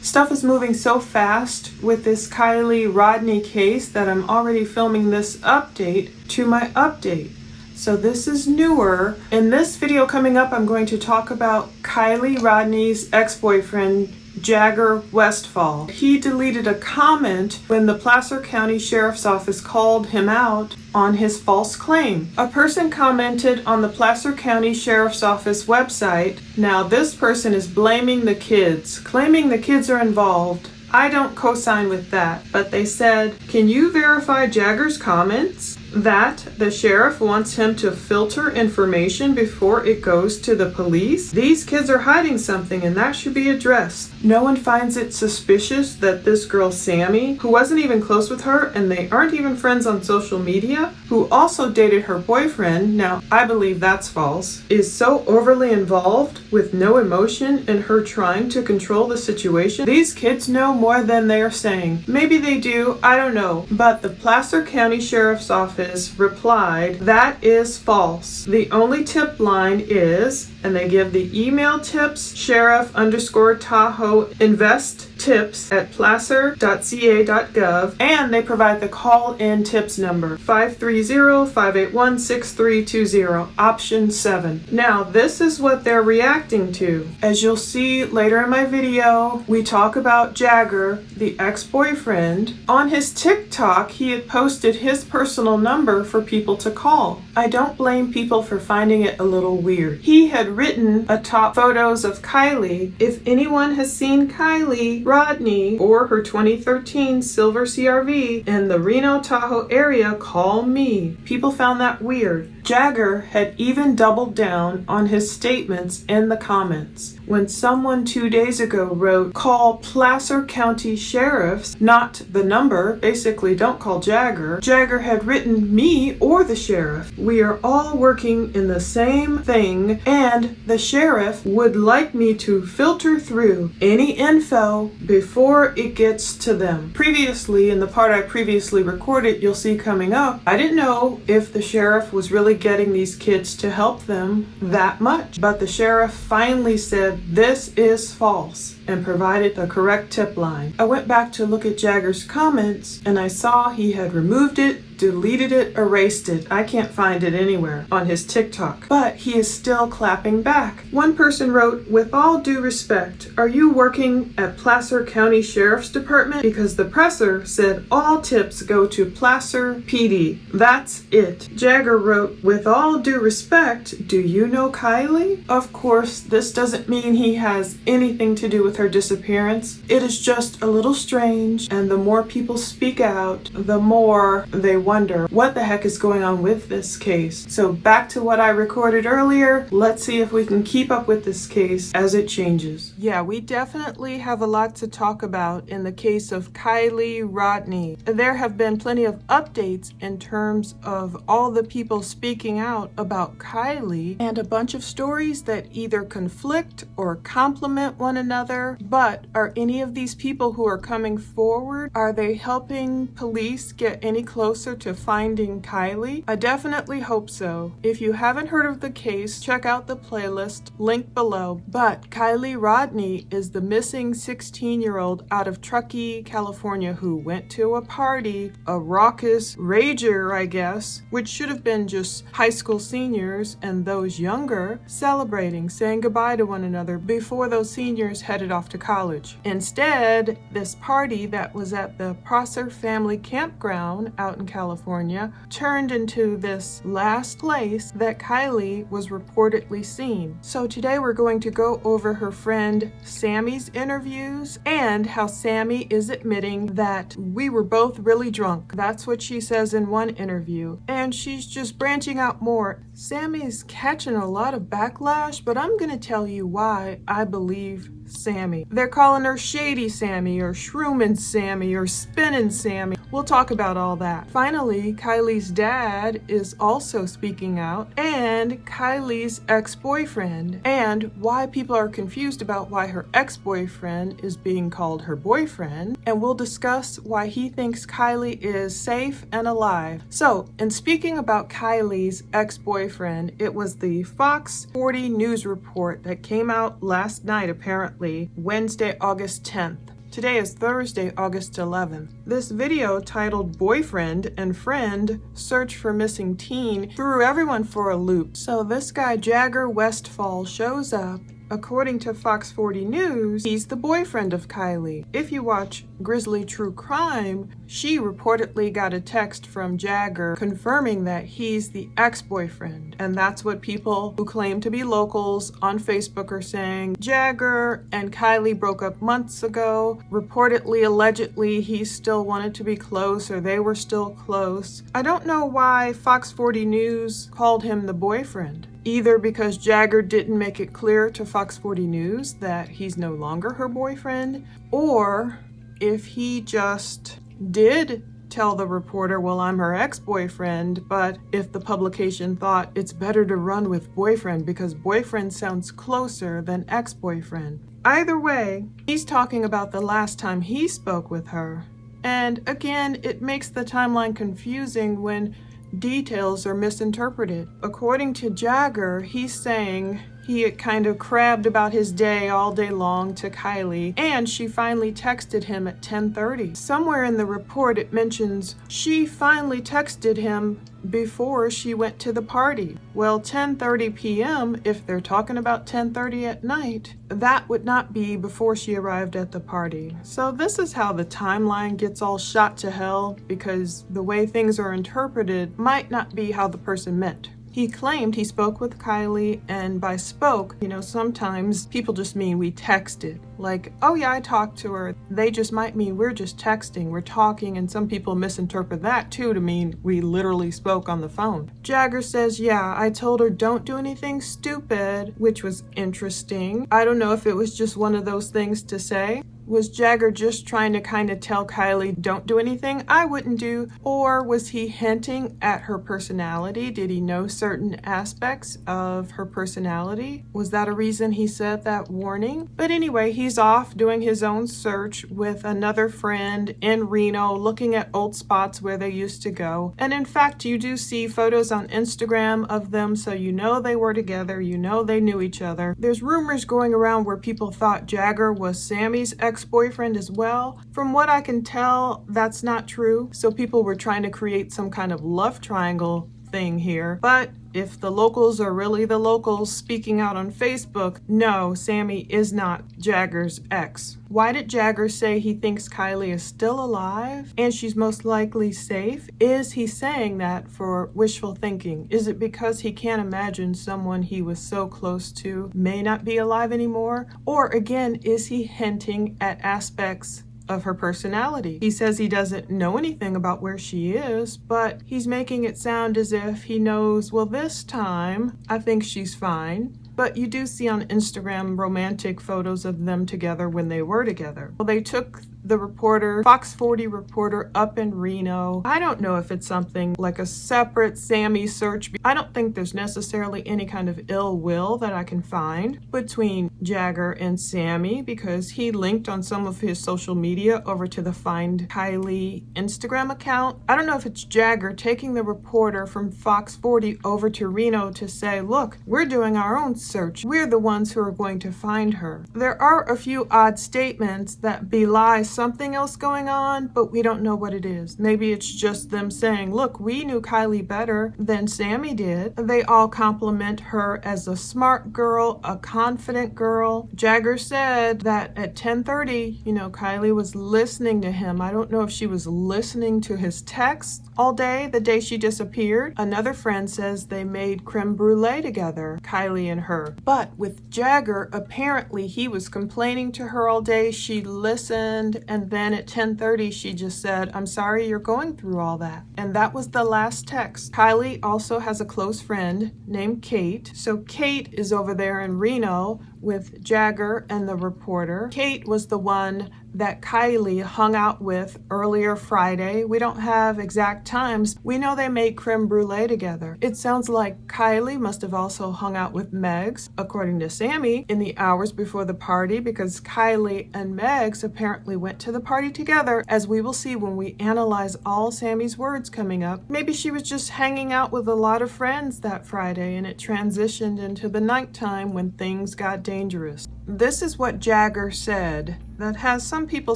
Stuff is moving so fast with this Kiely Rodni case that I'm already filming this update to my update. So this is newer. In this video coming up, I'm going to talk about Kiely Rodni's ex-boyfriend, Jagger Westfall. He deleted a comment when the Placer County Sheriff's Office called him out on his false claim. A person commented on the Placer County Sheriff's Office website. Now this person is blaming the kids, claiming the kids are involved. I don't co-sign with that, but they said, "Can you verify Jagger's comments that the sheriff wants him to filter information before it goes to the police? These kids are hiding something and that should be addressed." No one finds it suspicious that this girl Sammy, who wasn't even close with her and they aren't even friends on social media, who also dated her boyfriend, now I believe that's false, is so overly involved with no emotion in her trying to control the situation. These kids know more than they are saying. Maybe they do, I don't know, but the Placer County Sheriff's Office replied, "That is false. The only tip line is," and they give the email tips, sheriff_Tahoe invest tips at placer.ca.gov, and they provide the call-in tips number 530-581-6320, option 7. Now this is what they're reacting to. As you'll see later in my video, we talk about Jagger, the ex-boyfriend. On his TikTok, he had posted his personal number for people to call. I don't blame people for finding it a little weird. He had written atop photos of Kiely, "If anyone has seen Kiely Rodni or her 2013 silver CRV in the Reno Tahoe area, call me." People found that weird. Jagger had even doubled down on his statements in the comments. When someone 2 days ago wrote, "Call Placer County Sheriffs," not the number, basically don't call Jagger, Jagger had written me or the sheriff. "We are all working in the same thing and the sheriff would like me to filter through any info before it gets to them." Previously, in the part I previously recorded, you'll see coming up, I didn't know if the sheriff was really getting these kids to help them that much, but the sheriff finally said, "This is false," and provided the correct tip line. I went back to look at Jagger's comments and I saw he had removed it, deleted it, erased it. I can't find it anywhere on his TikTok, but he is still clapping back. One person wrote, "With all due respect, are you working at Placer County Sheriff's Department? Because the presser said all tips go to Placer PD. That's it." Jagger wrote, "With all due respect, do you know Kiely?" Of course, this doesn't mean he has anything to do with her disappearance. It is just a little strange, and the more people speak out, the more they wonder what the heck is going on with this case. So back to what I recorded earlier, let's see if we can keep up with this case as it changes. Yeah, we definitely have a lot to talk about in the case of Kiely Rodni. There have been plenty of updates in terms of all the people speaking out about Kiely, and a bunch of stories that either conflict or complement one another. But are any of these people who are coming forward, are they helping police get any closer to finding Kiely? I definitely hope so. If you haven't heard of the case, check out the playlist, link below. But Kiely Rodni is the missing 16-year-old out of Truckee, California, who went to a party, a raucous rager, I guess, which should have been just high school seniors and those younger celebrating, saying goodbye to one another before those seniors headed off to college. Instead, this party that was at the Prosser family campground out in California turned into this last place that Kiely was reportedly seen. So today we're going to go over her friend Sammy's interviews and how Sammy is admitting that we were both really drunk. That's what she says in one interview. And she's just branching out more. Sammy's catching a lot of backlash, but I'm gonna tell you why I believe Sammy. They're calling her Shady Sammy or Shroomin' Sammy or Spinnin' Sammy. We'll talk about all that. Finally, Kiely's dad is also speaking out, and Kiely's ex-boyfriend, and why people are confused about why her ex-boyfriend is being called her boyfriend, and we'll discuss why he thinks Kiely is safe and alive. So, in speaking about Kiely's ex-boyfriend, it was the Fox 40 news report that came out last night, apparently, approximately Wednesday, August 10th. Today is Thursday, August 11th. This video, titled Boyfriend and Friend Search for Missing Teen, threw everyone for a loop. So this guy, Jagger Westfall, shows up. According to Fox 40 News, he's the boyfriend of Kiely. If you watch Grizzly True Crime, she reportedly got a text from Jagger confirming that he's the ex-boyfriend. And that's what people who claim to be locals on Facebook are saying. Jagger and Kiely broke up months ago. Reportedly, allegedly, he still wanted to be close, or they were still close. I don't know why Fox 40 News called him the boyfriend. Either because Jagger didn't make it clear to Fox 40 News that he's no longer her boyfriend, or if he just did tell the reporter, well, I'm her ex-boyfriend, but if the publication thought it's better to run with boyfriend because boyfriend sounds closer than ex-boyfriend. Either way, he's talking about the last time he spoke with her. And again, it makes the timeline confusing when details are misinterpreted. According to Jagger, he's saying he had kind of crabbed about his day all day long to Kiely, and she finally texted him at 10:30. Somewhere in the report it mentions she finally texted him before she went to the party. Well, 10:30 p.m., if they're talking about 10:30 at night, that would not be before she arrived at the party. So this is how the timeline gets all shot to hell, because the way things are interpreted might not be how the person meant. He claimed he spoke with Kiely, and by spoke, sometimes people just mean we texted. Like, oh yeah, I talked to her. They just might mean we're just texting, we're talking, and some people misinterpret that too to mean we literally spoke on the phone. Jagger says, yeah, I told her don't do anything stupid, which was interesting. I don't know if it was just one of those things to say. Was Jagger just trying to kind of tell Kiely, don't do anything I wouldn't do? Or was he hinting at her personality? Did he know certain aspects of her personality? Was that a reason he said that warning? But anyway, he's off doing his own search with another friend in Reno, looking at old spots where they used to go. And in fact, you do see photos on Instagram of them, so you know they were together, you know they knew each other. There's rumors going around where people thought Jagger was Sammy's ex-boyfriend as well. From what I can tell, that's not true. So people were trying to create some kind of love triangle thing here. But if the locals are really the locals speaking out on Facebook, no, Sammy is not Jagger's ex. Why did Jagger say he thinks Kiely is still alive and she's most likely safe? Is he saying that for wishful thinking? Is it because he can't imagine someone he was so close to may not be alive anymore? Or again, is he hinting at aspects of her personality? He says he doesn't know anything about where she is, but he's making it sound as if he knows, well, this time I think she's fine. But you do see on Instagram romantic photos of them together when they were together. Well, they took the reporter, Fox 40 reporter, up in Reno. I don't know if it's something like a separate Sammy search. I don't think there's necessarily any kind of ill will that I can find between Jagger and Sammy, because he linked on some of his social media over to the Find Kiely Instagram account. I don't know if it's Jagger taking the reporter from Fox 40 over to Reno to say, look, we're doing our own search. We're the ones who are going to find her. There are a few odd statements that belie something else going on, but we don't know what it is. Maybe it's just them saying, look, we knew Kiely better than Sammy did. They all compliment her as a smart girl, a confident girl. Jagger said that at 10:30, Kiely was listening to him. I don't know if she was listening to his texts all day, the day she disappeared. Another friend says they made creme brulee together, Kiely and her. But with Jagger, apparently he was complaining to her all day. She listened, and then at 10:30 she just said, I'm sorry you're going through all that. And that was the last text. Kiely also has a close friend named Kate. So Kate is over there in Reno with Jagger and the reporter. Kate was the one that Kiely hung out with earlier Friday. We don't have exact times. We know they made creme brulee together. It sounds like Kiely must have also hung out with Megs, according to Sammy, in the hours before the party, because Kiely and Megs apparently went to the party together, as we will see when we analyze all Sammy's words coming up. Maybe she was just hanging out with a lot of friends that Friday and it transitioned into the nighttime when things got dangerous. This is what Jagger said that has some people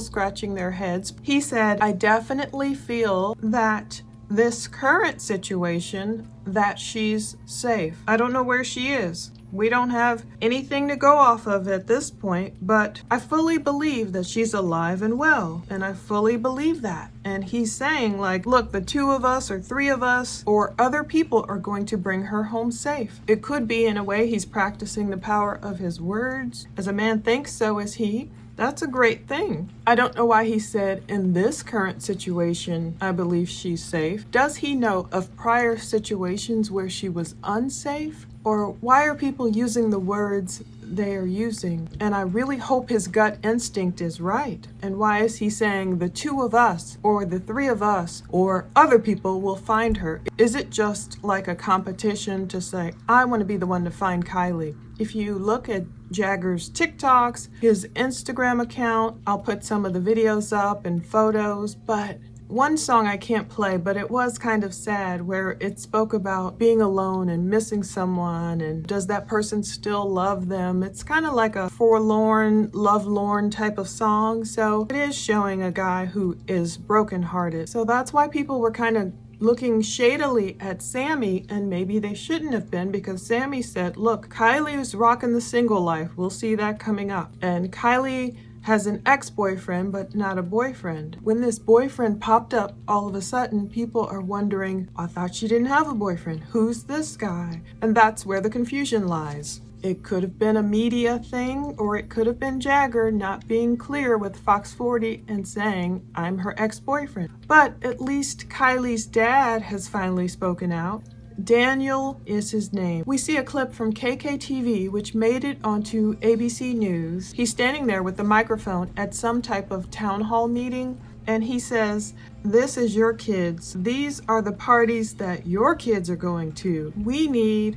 scratching their heads. He said, I definitely feel that this current situation, that she's safe. I don't know where she is. We don't have anything to go off of at this point, but I fully believe that she's alive and well, and I fully believe that. And he's saying, like, look, the 2 of us or 3 of us or other people are going to bring her home safe. It could be, in a way, he's practicing the power of his words. As a man thinks, so is he. That's a great thing. I don't know why he said, in this current situation, I believe she's safe. Does he know of prior situations where she was unsafe? Or why are people using the words they are using? And I really hope his gut instinct is right. And why is he saying the 2 of us or the 3 of us or other people will find her? Is it just like a competition to say, I want to be the one to find Kiely? If you look at Jagger's TikToks, his Instagram account, I'll put some of the videos up and photos, but one song I can't play, but it was kind of sad, where it spoke about being alone and missing someone, and does that person still love them? It's kind of like a forlorn, lovelorn type of song, so it is showing a guy who is brokenhearted. So that's why people were kind of looking shadily at Sammy, and maybe they shouldn't have been, because Sammy said, look, Kiely is rocking the single life. We'll see that coming up. And Kiely has an ex-boyfriend, but not a boyfriend. When this boyfriend popped up, all of a sudden, people are wondering, I thought she didn't have a boyfriend. Who's this guy? And that's where the confusion lies. It could have been a media thing, or it could have been Jagger not being clear with Fox 40 and saying, I'm her ex-boyfriend. But at least Kiely's dad has finally spoken out. Daniel is his name. We see a clip from KKTV, which made it onto ABC News. He's standing there with the microphone at some type of town hall meeting, and he says, this is your kids. These are the parties that your kids are going to. We need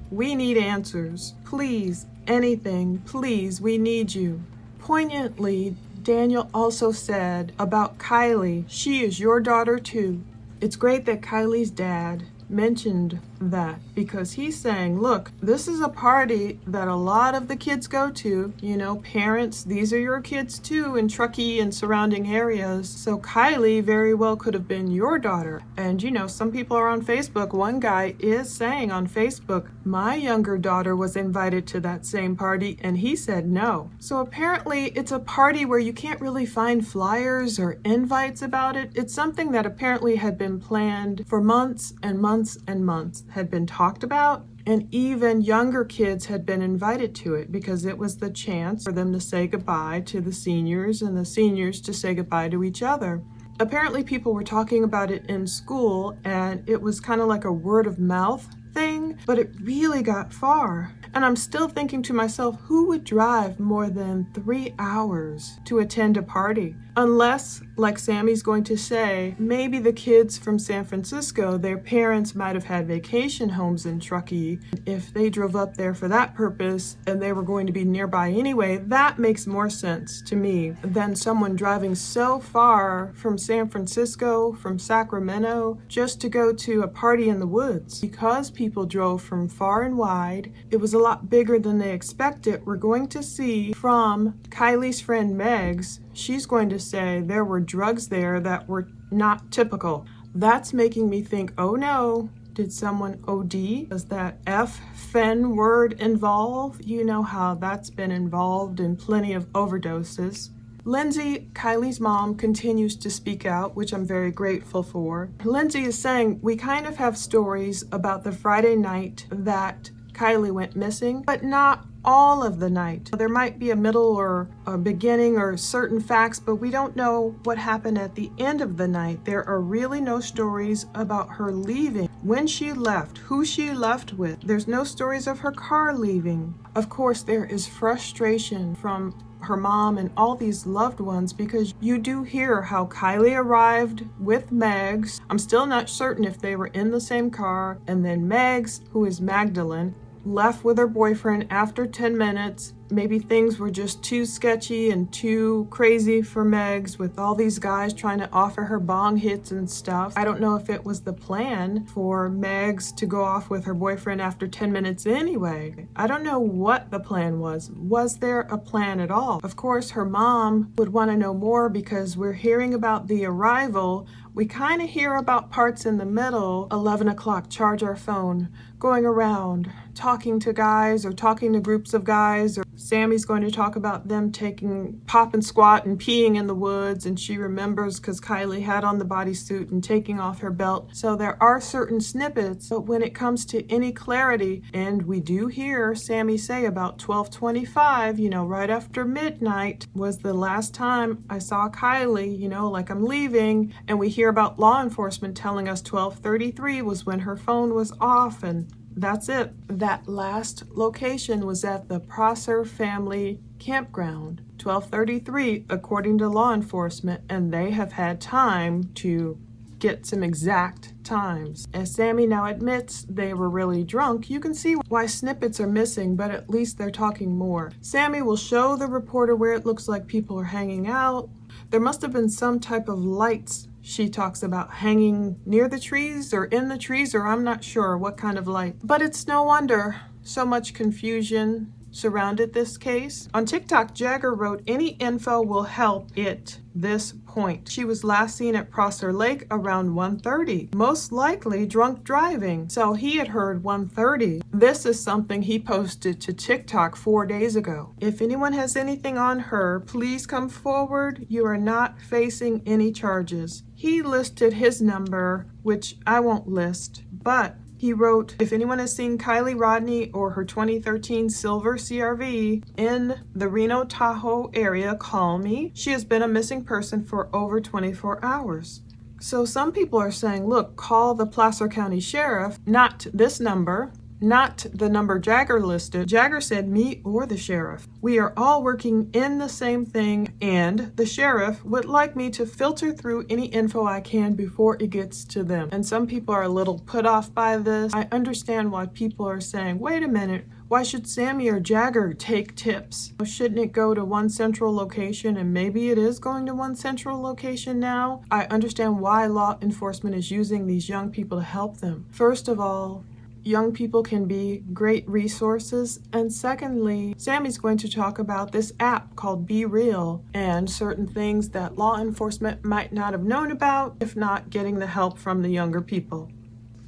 answers. Please, anything, please, we need you. Poignantly, Daniel also said about Kiely, she is your daughter too. It's great that Kiely's dad mentioned that, because he's saying, look, this is a party that a lot of the kids go to, you know, parents, these are your kids too in Truckee and surrounding areas. So Kiely very well could have been your daughter. And you know, some people are on Facebook. One guy is saying on Facebook, my younger daughter was invited to that same party, and he said no. So apparently it's a party where you can't really find flyers or invites about it. It's something that apparently had been planned for months and months and months, had been talked about, and even younger kids had been invited to it because it was the chance for them to say goodbye to the seniors and the seniors to say goodbye to each other. Apparently people were talking about it in school, and it was kind of like a word of mouth thing, but it really got far. And I'm still thinking to myself, who would drive more than 3 hours to attend a party? Unless, like Sammy's going to say, maybe the kids from San Francisco, their parents might have had vacation homes in Truckee. If they drove up there for that purpose and they were going to be nearby anyway, that makes more sense to me than someone driving so far from San Francisco, from Sacramento, just to go to a party in the woods. Because people drove from far and wide, it was a lot bigger than they expected. We're going to see from Kiely's friend Meg's, she's going to say there were drugs there that were not typical. That's making me think, oh no, did someone OD? Does that F-fen word involve? You know how that's been involved in plenty of overdoses. Lindsay, Kiely's mom, continues to speak out, which I'm very grateful for. Lindsay is saying we kind of have stories about the Friday night that Kiely went missing, but not all of the night. There might be a middle or a beginning or certain facts, but we don't know what happened at the end of the night. There are really no stories about her leaving, when she left, who she left with. There's no stories of her car leaving. Of course, there is frustration from her mom and all these loved ones, because you do hear how Kiely arrived with Megs. I'm still not certain if they were in the same car, and then Megs, who is Magdalene, left with her boyfriend after 10 minutes, maybe things were just too sketchy and too crazy for Megs, with all these guys trying to offer her bong hits and stuff. I don't know if it was the plan for Megs to go off with her boyfriend after 10 minutes anyway. I don't know what the plan was. Was there a plan at all? Of course, her mom would want to know more because we're hearing about the arrival. We kind of hear about parts in the middle. 11 o'clock, charge our phone, going around, talking to guys or talking to groups of guys, or Sammy's going to talk about them taking pop and squat and peeing in the woods, and she remembers because Kiely had on the bodysuit and taking off her belt. So there are certain snippets, but when it comes to any clarity, and we do hear Sammy say about 12:25, right after midnight was the last time I saw Kiely, like I'm leaving, and we hear about law enforcement telling us 12:33 was when her phone was off, and that's it. That last location was at the Prosser family campground, 12:33 according to law enforcement, and they have had time to get some exact times. As Sammy now admits they were really drunk, you can see why snippets are missing, but at least they're talking more. Sammy will show the reporter where it looks like people are hanging out. There must have been some type of lights she talks about hanging near the trees or in the trees, or I'm not sure what kind of light. But it's no wonder so much confusion surrounded this case. On TikTok, Jagger wrote, "Any info will help it this point. She was last seen at Prosser Lake around 1:30, most likely drunk driving." So he had heard 1:30. This is something he posted to TikTok 4 days ago. "If anyone has anything on her, please come forward. You are not facing any charges." He listed his number, which I won't list, but he wrote, "If anyone has seen Kiely Rodni or her 2013 silver CRV in the Reno Tahoe area, call me. She has been a missing person for over 24 hours. So some people are saying, look, call the Placer County Sheriff, not this number, not the number Jagger listed. Jagger said me or the sheriff. We are all working in the same thing, and the sheriff would like me to filter through any info I can before it gets to them." And some people are a little put off by this. I understand why people are saying, wait a minute, why should Sammy or Jagger take tips? Shouldn't it go to one central location? And maybe it is going to one central location now. I understand why law enforcement is using these young people to help them. First of all, young people can be great resources. And secondly, Sammy's going to talk about this app called Be Real and certain things that law enforcement might not have known about, if not getting the help from the younger people.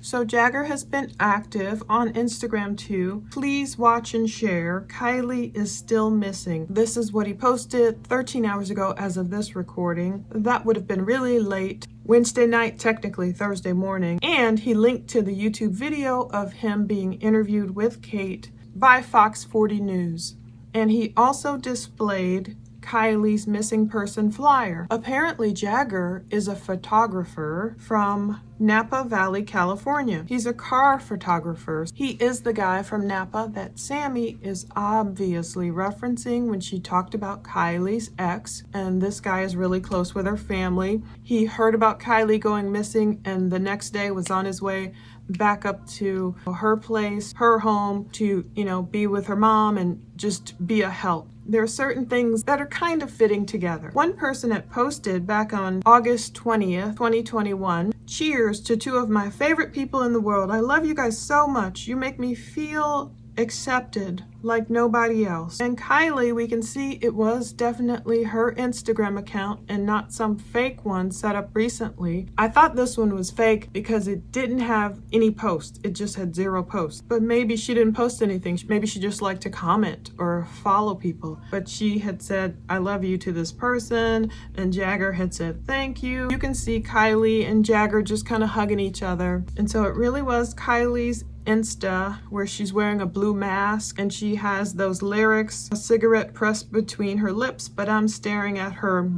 So Jagger has been active on Instagram too. Please watch and share. Kiely is still missing. This is what he posted 13 hours ago as of this recording. That would have been really late. Wednesday night, technically Thursday morning. And he linked to the YouTube video of him being interviewed with Kate by Fox 40 News. And he also displayed Kiely's missing person flyer. Apparently Jagger is a photographer from Napa Valley, California. He's a car photographer. He is the guy from Napa that Sammy is obviously referencing when she talked about Kiely's ex, and this guy is really close with her family. He heard about Kiely going missing and the next day was on his way back up to her place, her home, to, be with her mom and just be a help. There are certain things that are kind of fitting together. One person had posted back on August 20th, 2021, "Cheers to two of my favorite people in the world. I love you guys so much. You make me feel accepted like nobody else." And Kiely, we can see it was definitely her Instagram account and not some fake one set up recently. I thought this one was fake because it didn't have any posts. It just had 0 posts. But maybe she didn't post anything. Maybe she just liked to comment or follow people. But she had said, "I love you" to this person, and Jagger had said, "Thank you." You can see Kiely and Jagger just kind of hugging each other. And so it really was Kiely's Insta where she's wearing a blue mask and she has those lyrics, a cigarette pressed between her lips, but I'm staring at her.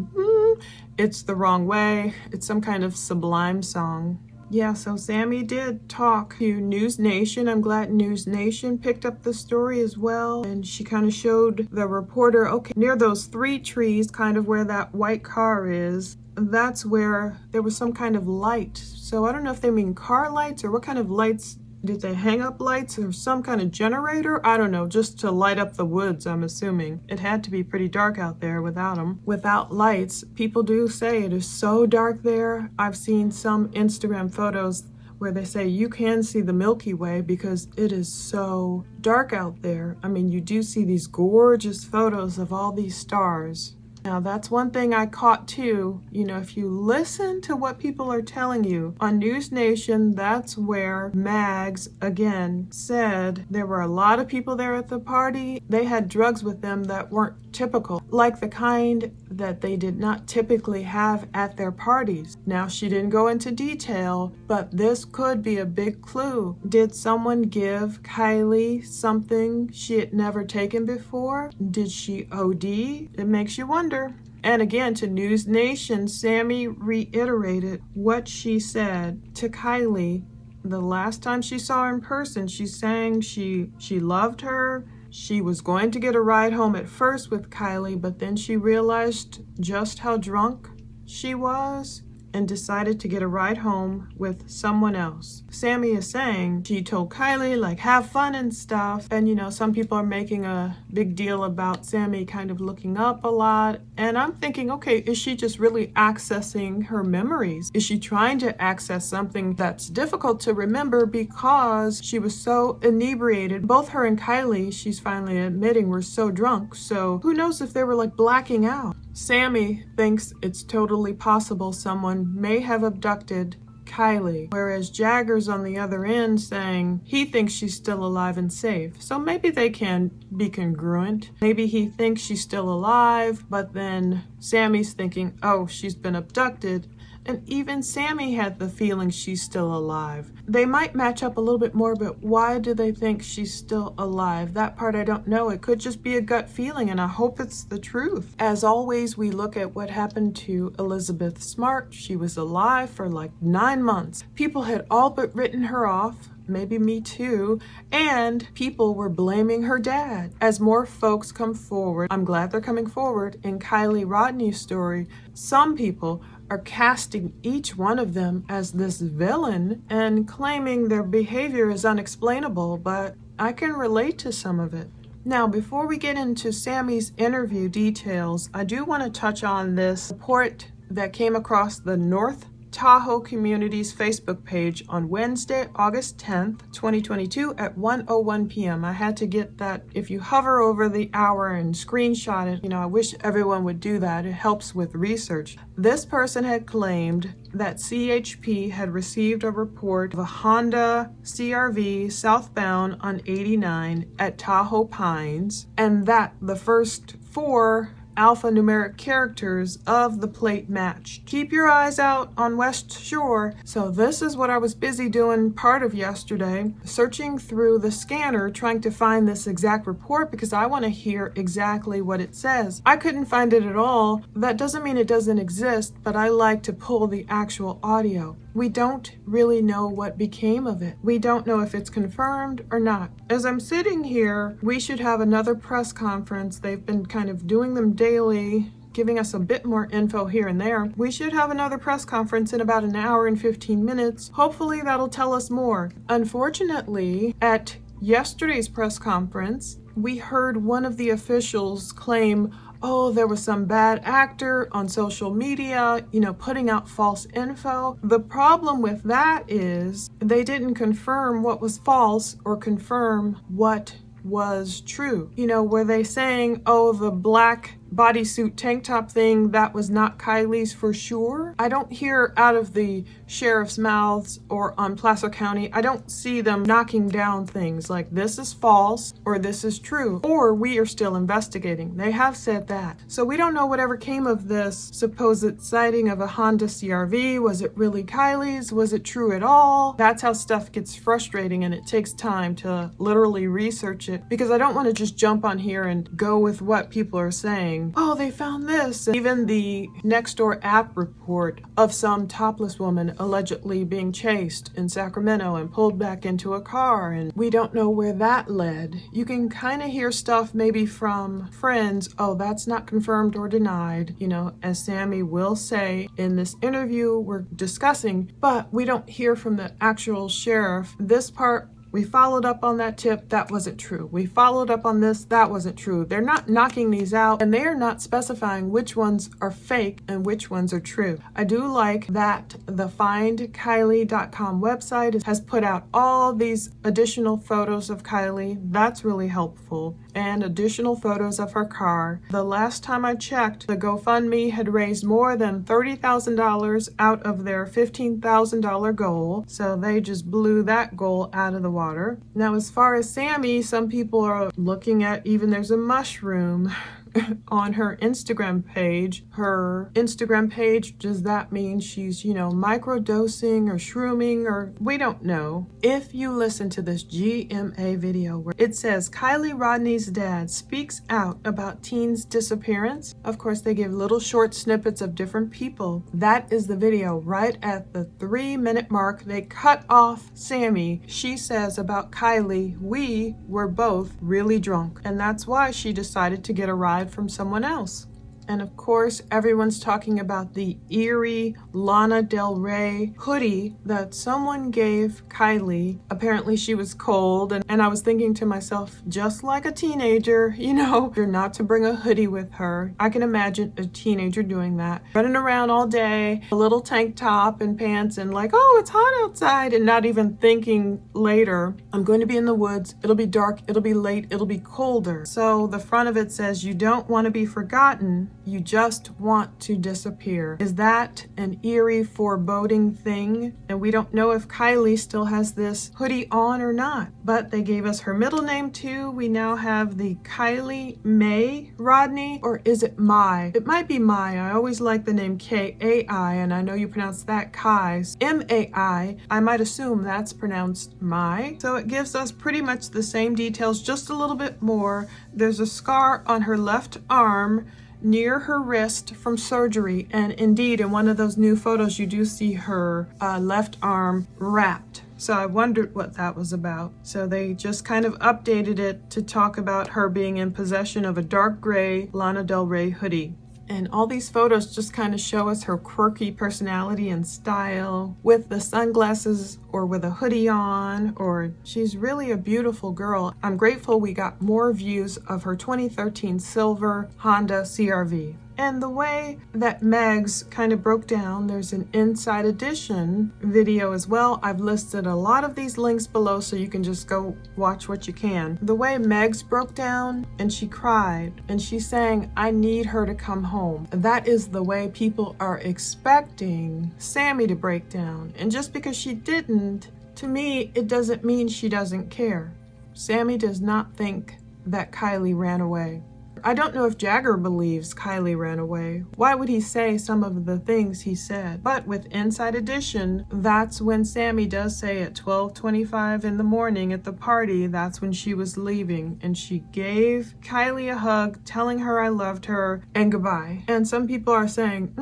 It's the wrong way. It's some kind of Sublime song. Yeah, so Sammy did talk to News Nation. I'm glad News Nation picked up the story as well. And she kind of showed the reporter, okay, near those 3 trees, kind of where that white car is, that's where there was some kind of light. So I don't know if they mean car lights or what kind of lights Did they hang up lights or some kind of generator? I don't know, just to light up the woods, I'm assuming. It had to be pretty dark out there without them. Without lights, people do say it is so dark there. I've seen some Instagram photos where they say you can see the Milky Way because it is so dark out there. I mean, you do see these gorgeous photos of all these stars. Now, that's one thing I caught too. You know, if you listen to what people are telling you on News Nation, that's where Mags again said there were a lot of people there at the party. They had drugs with them that weren't typical, like the kind that they did not typically have at their parties. Now, she didn't go into detail, but this could be a big clue. Did someone give Kiely something she had never taken before? Did she OD? It makes you wonder. And again, to News Nation, Sammy reiterated what she said to Kiely the last time she saw her in person. She's saying she loved her. She was going to get a ride home at first with Kiely, but then she realized just how drunk she was and decided to get a ride home with someone else. Sammy is saying she told Kiely, like, have fun and stuff. And, you know, some people are making a big deal about Sammy kind of looking up a lot. And I'm thinking, okay, is she just really accessing her memories? Is she trying to access something that's difficult to remember because she was so inebriated? Both her and Kiely, she's finally admitting, were so drunk. So who knows if they were like blacking out? Sammy thinks it's totally possible someone may have abducted Kiely, whereas Jagger's on the other end saying he thinks she's still alive and safe. So maybe they can be congruent. Maybe he thinks she's still alive, but then Sammy's thinking, oh, she's been abducted. And even Sammy had the feeling she's still alive. They might match up a little bit more, but why do they think she's still alive? That part I don't know. It could just be a gut feeling, and I hope it's the truth. As always, we look at what happened to Elizabeth Smart. She was alive for like 9 months. People had all but written her off. Maybe me too, and people were blaming her dad. As more folks come forward, I'm glad they're coming forward in Kiely Rodni's story, some people are casting each one of them as this villain and claiming their behavior is unexplainable, but I can relate to some of it. Now, before we get into Sammy's interview details, I do want to touch on this report that came across the North Tahoe Community's Facebook page on Wednesday, August 10th, 2022 at 1:01 p.m. I had to get that. If you hover over the hour and screenshot it, you know, I wish everyone would do that. It helps with research. This person had claimed that CHP had received a report of a Honda CRV southbound on 89 at Tahoe Pines, and that the first 4 alphanumeric characters of the plate matched. Keep your eyes out on West Shore. So this is what I was busy doing part of yesterday, searching through the scanner trying to find this exact report because I want to hear exactly what it says. I couldn't find it at all. That doesn't mean it doesn't exist, but I like to pull the actual audio. We don't really know what became of it. We don't know if it's confirmed or not. As I'm sitting here, we should have another press conference. They've been kind of doing them daily, giving us a bit more info here and there. We should have another press conference in about an hour and 15 minutes. Hopefully that'll tell us more. Unfortunately, at yesterday's press conference, we heard one of the officials claim, oh, there was some bad actor on social media, you know, putting out false info. The problem with that is they didn't confirm what was false or confirm what was true. You know, were they saying, oh, the black bodysuit tank top thing, that was not Kiely's for sure? I don't hear out of the sheriff's mouths or on Placer County, I don't see them knocking down things like this is false or this is true or we are still investigating. They have said that. So we don't know whatever came of this supposed sighting of a Honda CRV. Was it really Kiely's? Was it true at all? That's how stuff gets frustrating, and it takes time to literally research it because I don't want to just jump on here and go with what people are saying. Oh, they found this. And even the Nextdoor app report of some topless woman allegedly being chased in Sacramento and pulled back into a car, and we don't know where that led. You can kind of hear stuff maybe from friends, oh, that's not confirmed or denied, you know, as Sammy will say in this interview we're discussing, but we don't hear from the actual sheriff. This part We followed up on that tip, that wasn't true. We followed up on this, that wasn't true. They're not knocking these out, and they're not specifying which ones are fake and which ones are true. I do like that the findkiely.com website has put out all these additional photos of Kiely. That's really helpful. And additional photos of her car. The last time I checked, the GoFundMe had raised more than $30,000 out of their $15,000 goal. So they just blew that goal out of the water. Now, as far as Sammy, some people are looking at, even there's a mushroom on her Instagram page. Her Instagram page, does that mean she's, microdosing or shrooming, or we don't know. If you listen to this GMA video where it says Kiely Rodni's dad speaks out about teen's disappearance, of course they give little short snippets of different people. That is the video right at the 3-minute mark. They cut off Sammy. She says about Kiely, we were both really drunk, and that's why she decided to get a ride from someone else. And of course, everyone's talking about the eerie Lana Del Rey hoodie that someone gave Kiely. Apparently she was cold, and I was thinking to myself, just like a teenager, you're not to bring a hoodie with her. I can imagine a teenager doing that, running around all day, a little tank top and pants, and like, oh, it's hot outside, and not even thinking later, I'm going to be in the woods, it'll be dark, it'll be late, it'll be colder. So the front of it says, you don't want to be forgotten, you just want to disappear. Is that an eerie, foreboding thing? And we don't know if Kiely still has this hoodie on or not, but they gave us her middle name too. We now have the Kiely May Rodni, or is it Mai? It might be Mai. I always like the name K-A-I, and I know you pronounce that Kai. M-A-I, I might assume that's pronounced Mai. So it gives us pretty much the same details, just a little bit more. There's a scar on her left arm near her wrist from surgery, and indeed in one of those new photos you do see her left arm wrapped. So I wondered what that was about. So they just kind of updated it to talk about her being in possession of a dark gray Lana Del Rey hoodie. And all these photos just kind of show us her quirky personality and style with the sunglasses or with a hoodie on, or she's really a beautiful girl. I'm grateful we got more views of her 2013 silver Honda CR-V. And the way that Megs kind of broke down, there's an Inside Edition video as well. I've listed a lot of these links below so you can just go watch what you can. The way Megs broke down and she cried and she's saying, I need her to come home. That is the way people are expecting Sammy to break down. And just because she didn't, to me, it doesn't mean she doesn't care. Sammy does not think that Kiely ran away. I don't know if Jagger believes Kiely ran away. Why would he say some of the things he said? But with Inside Edition, that's when Sammy does say at 12:25 in the morning at the party, that's when she was leaving. And she gave Kiely a hug, telling her I loved her, and goodbye. And some people are saying,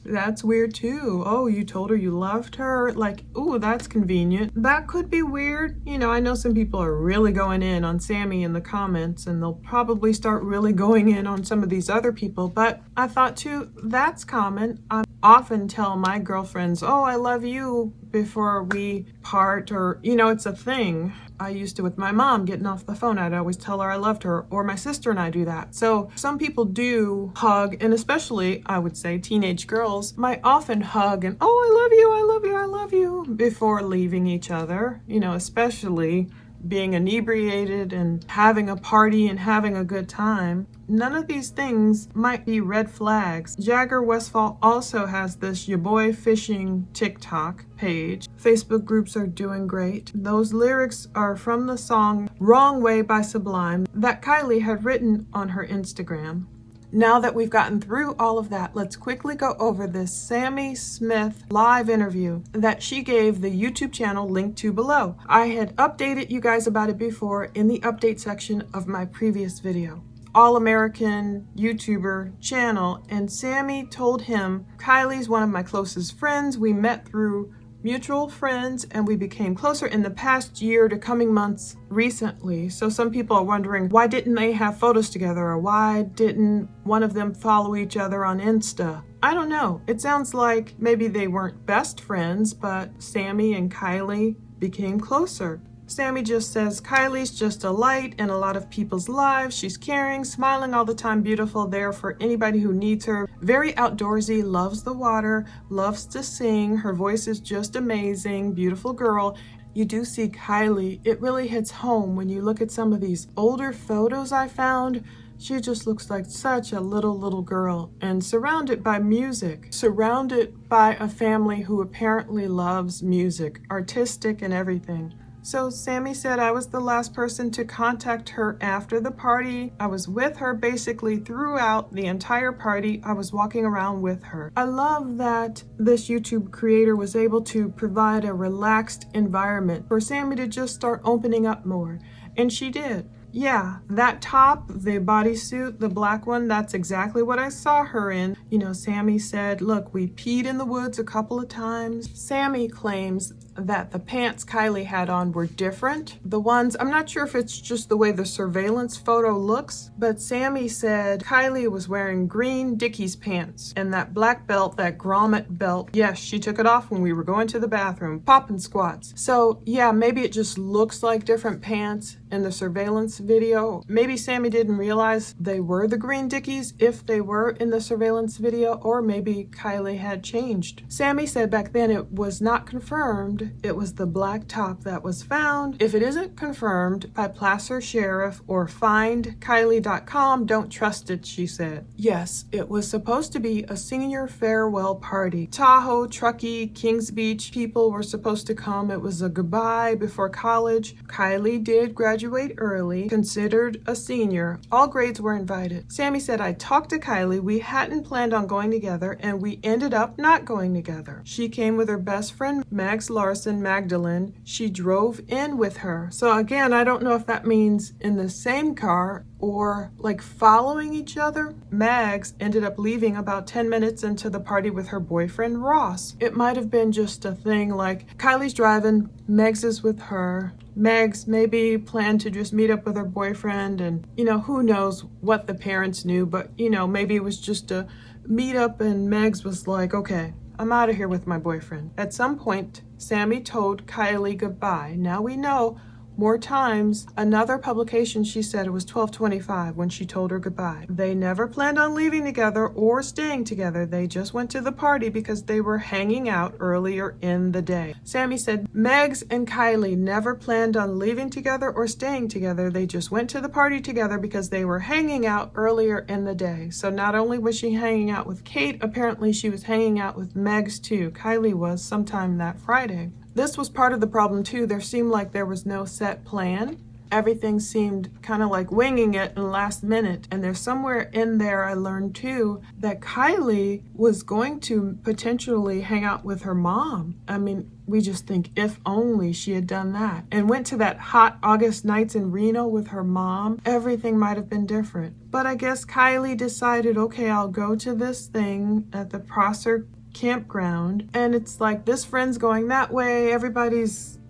that's weird too. Oh, you told her you loved her? Like, ooh, that's convenient. That could be weird. I know some people are really going in on Sammy in the comments, and they'll probably start really going in on some of these other people. But I thought too, that's common. I often tell my girlfriends, oh, I love you before we part, or, it's a thing. I used to with my mom getting off the phone. I'd always tell her I loved her, or my sister and I do that. So some people do hug, and especially I would say teenage girls might often hug and, oh, I love you, I love you, I love you before leaving each other, especially being inebriated and having a party and having a good time. None of these things might be red flags. Jagger Westfall also has this Ya Boy Fishing TikTok page. Facebook groups are doing great. Those lyrics are from the song Wrong Way by Sublime that Kiely had written on her Instagram. Now that we've gotten through all of that, let's quickly go over this Sammy Smith live interview that she gave the YouTube channel linked to below. I had updated you guys about it before in the update section of my previous video. All-American YouTuber channel, and Sammy told him, Kiely's one of my closest friends. We met through mutual friends and we became closer in the past year to coming months recently. So some people are wondering, why didn't they have photos together, or why didn't one of them follow each other on Insta? I don't know. It sounds like maybe they weren't best friends, but Sammy and Kiely became closer. Sammy just says, Kiely's just a light in a lot of people's lives. She's caring, smiling all the time, beautiful, there for anybody who needs her. Very outdoorsy, loves the water, loves to sing. Her voice is just amazing, beautiful girl. You do see Kiely. It really hits home when you look at some of these older photos I found. She just looks like such a little girl, and surrounded by music, surrounded by a family who apparently loves music, artistic and everything. So Sammy said I was the last person to contact her after the party. I was with her basically throughout the entire party. I was walking around with her. I love that this YouTube creator was able to provide a relaxed environment for Sammy to just start opening up more. And she did. Yeah, that top, the bodysuit, the black one, that's exactly what I saw her in. You know, Sammy said, look, we peed in the woods a couple of times. Sammy claims that the pants Kiely had on were different. The ones, I'm not sure if it's just the way the surveillance photo looks, but Sammy said Kiely was wearing green Dickies pants and that black belt, that grommet belt. Yes, she took it off when we were going to the bathroom, popping squats. So yeah, maybe it just looks like different pants in the surveillance video. Maybe Sammy didn't realize they were the green Dickies if they were in the surveillance video, or maybe Kiely had changed. Sammy said back then it was not confirmed. It was the black top that was found. If it isn't confirmed by Placer Sheriff or findkiely.com, don't trust it, she said. Yes, it was supposed to be a senior farewell party. Tahoe, Truckee, Kings Beach people were supposed to come. It was a goodbye before college. Kiely did graduate early, considered a senior. All grades were invited. Sammy said, I talked to Kiely. We hadn't planned on going together, and we ended up not going together. She came with her best friend, Mags Larson, Magdalene. She drove in with her. So again, I don't know if that means in the same car or like following each other. Mags ended up leaving about 10 minutes into the party with her boyfriend Ross. It might have been just a thing like Kiely's driving, Megs is with her. Megs maybe planned to just meet up with her boyfriend, and you know, who knows what the parents knew, but you know, maybe it was just a meet up and Megs was like, okay, I'm out of here with my boyfriend. At some point, Sammy told Kiely goodbye. Now we know more times. Another publication, she said it was 12:25 when she told her goodbye. They never planned on leaving together or staying together. They just went to the party because they were hanging out earlier in the day. Sammy said Megs and Kiely never planned on leaving together or staying together. They just went to the party together because they were hanging out earlier in the day. So not only was she hanging out with Kate, apparently she was hanging out with Megs too. Kiely was sometime that Friday. This was part of the problem too. There seemed like there was no set plan. Everything seemed kind of like winging it and last minute. And there's somewhere in there I learned too that Kiely was going to potentially hang out with her mom. I mean, we just think if only she had done that and went to that hot August nights in Reno with her mom, everything might have been different. But I guess Kiely decided, okay, I'll go to this thing at the Prosser campground, and it's like this friend's going that way,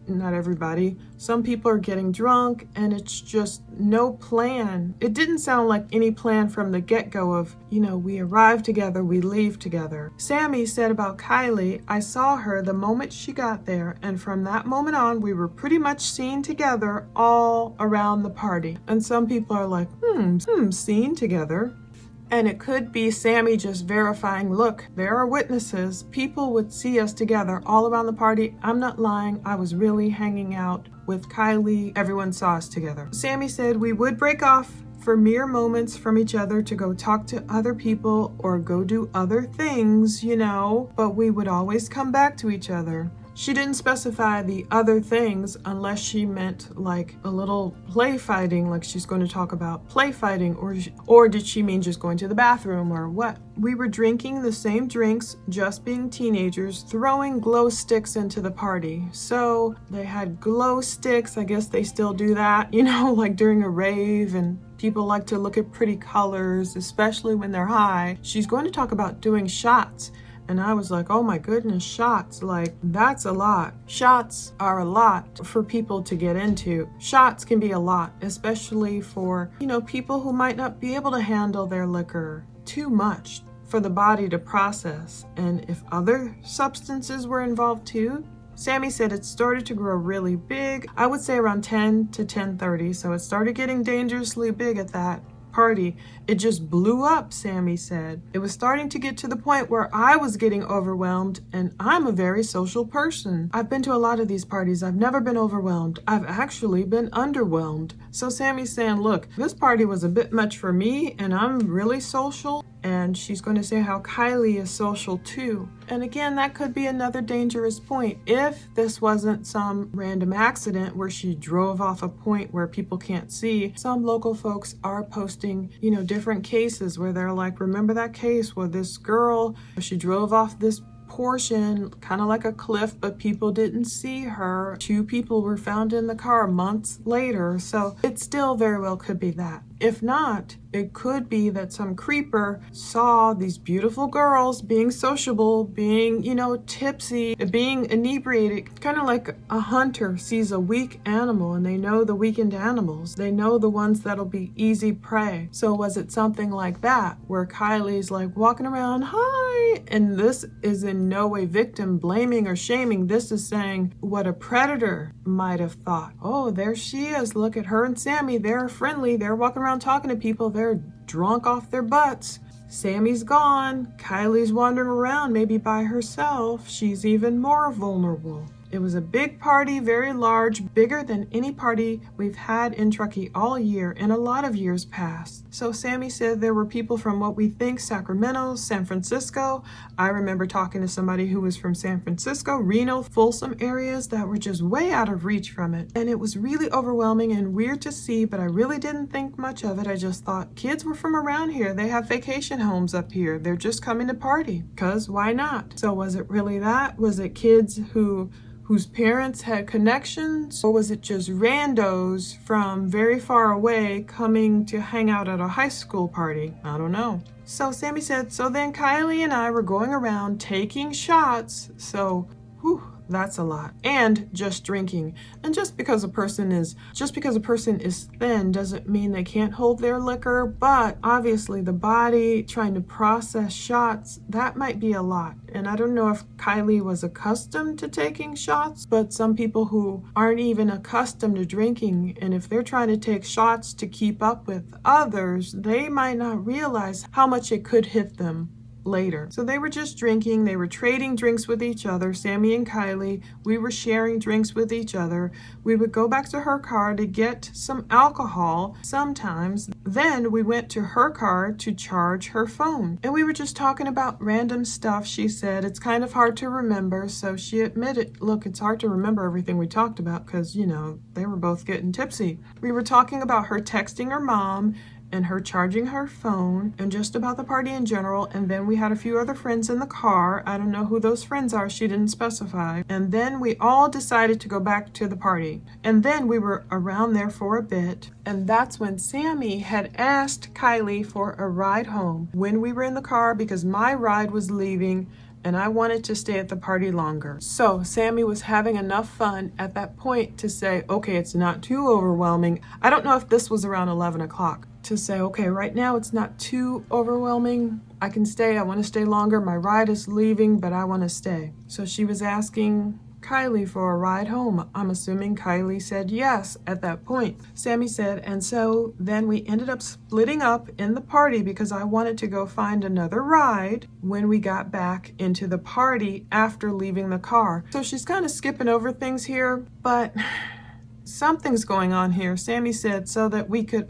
not everybody, some people are getting drunk, and it's just no plan. It didn't sound like any plan from the get-go of, you know, we arrive together, we leave together. Sammy said about Kiely, I saw her the moment she got there, and from that moment on we were pretty much seen together all around the party. And some people are like, seen together. And it could be Sammy just verifying, look, there are witnesses. People would see us together all around the party. I'm not lying. I was really hanging out with Kiely. Everyone saw us together. Sammy said we would break off for mere moments from each other to go talk to other people or go do other things, you know, but we would always come back to each other. She didn't specify the other things unless she meant like a little play fighting, like she's going to talk about play fighting, or did she mean just going to the bathroom or what? We were drinking the same drinks, just being teenagers, throwing glow sticks into the party. So they had glow sticks. I guess they still do that, you know, like during a rave, and people like to look at pretty colors, especially when they're high. She's going to talk about doing shots. And I was like, oh my goodness, shots, like that's a lot. Shots are a lot for people to get into. Shots can be a lot, especially for, you know, people who might not be able to handle their liquor too much for the body to process. And if other substances were involved too, Sammy said it started to grow really big. I would say around 10 to 10:30. So it started getting dangerously big at that party. It just blew up, Sammy said. It was starting to get to the point where I was getting overwhelmed, and I'm a very social person. I've been to a lot of these parties. I've never been overwhelmed. I've actually been underwhelmed. So Sammy's saying, look, this party was a bit much for me, and I'm really social. And she's going to say how Kiely is social too. And again, that could be another dangerous point. If this wasn't some random accident where she drove off a point where people can't see, some local folks are posting, different cases where they're like, remember that case where this girl, she drove off this portion, kind of like a cliff, but people didn't see her. 2 people were found in the car months later. So it still very well could be that. If not, it could be that some creeper saw these beautiful girls being sociable, being, tipsy, being inebriated, kind of like a hunter sees a weak animal and they know the weakened animals. They know the ones that'll be easy prey. So was it something like that where Kiely's like walking around, hi, and this is in no way victim blaming or shaming. This is saying what a predator might have thought. Oh, there she is. Look at her and Sammy. They're friendly. They're walking around talking to people. They're drunk off their butts. Sammy's gone. Kiely's wandering around, maybe by herself. She's even more vulnerable. It was a big party, very large, bigger than any party we've had in Truckee all year in a lot of years past. So Sammy said there were people from what we think Sacramento, San Francisco. I remember talking to somebody who was from San Francisco, Reno, Folsom areas that were just way out of reach from it. And it was really overwhelming and weird to see, but I really didn't think much of it. I just thought kids were from around here. They have vacation homes up here. They're just coming to party, 'cause why not? So was it really that? Was it kids whose parents had connections, or was it just randos from very far away coming to hang out at a high school party? I don't know. So Sammy said, so then Kiely and I were going around taking shots, so that's a lot. And just drinking. And just because a person is thin doesn't mean they can't hold their liquor, but obviously the body trying to process shots, that might be a lot. And I don't know if Kiely was accustomed to taking shots, but some people who aren't even accustomed to drinking, and if they're trying to take shots to keep up with others, they might not realize how much it could hit them later. So they were just drinking. They were trading drinks with each other. Sammy and Kiely, we were sharing drinks with each other. We would go back to her car to get some alcohol sometimes. Then we went to her car to charge her phone. And we were just talking about random stuff. She said it's kind of hard to remember. So she admitted, look, it's hard to remember everything we talked about because, they were both getting tipsy. We were talking about her texting her mom and her charging her phone and just about the party in general. And then we had a few other friends in the car. I don't know who those friends are. She didn't specify. And then we all decided to go back to the party. And then we were around there for a bit. And that's when Sammy had asked Kiely for a ride home when we were in the car because my ride was leaving and I wanted to stay at the party longer. So Sammy was having enough fun at that point to say, okay, it's not too overwhelming. I don't know if this was around 11 o'clock. To say, okay, right now it's not too overwhelming. I can stay. I want to stay longer. My ride is leaving, but I want to stay. So she was asking Kiely for a ride home. I'm assuming Kiely said yes at that point. Sammy said, and so then we ended up splitting up in the party because I wanted to go find another ride when we got back into the party after leaving the car. So she's kind of skipping over things here, but something's going on here. Sammy said so that we could,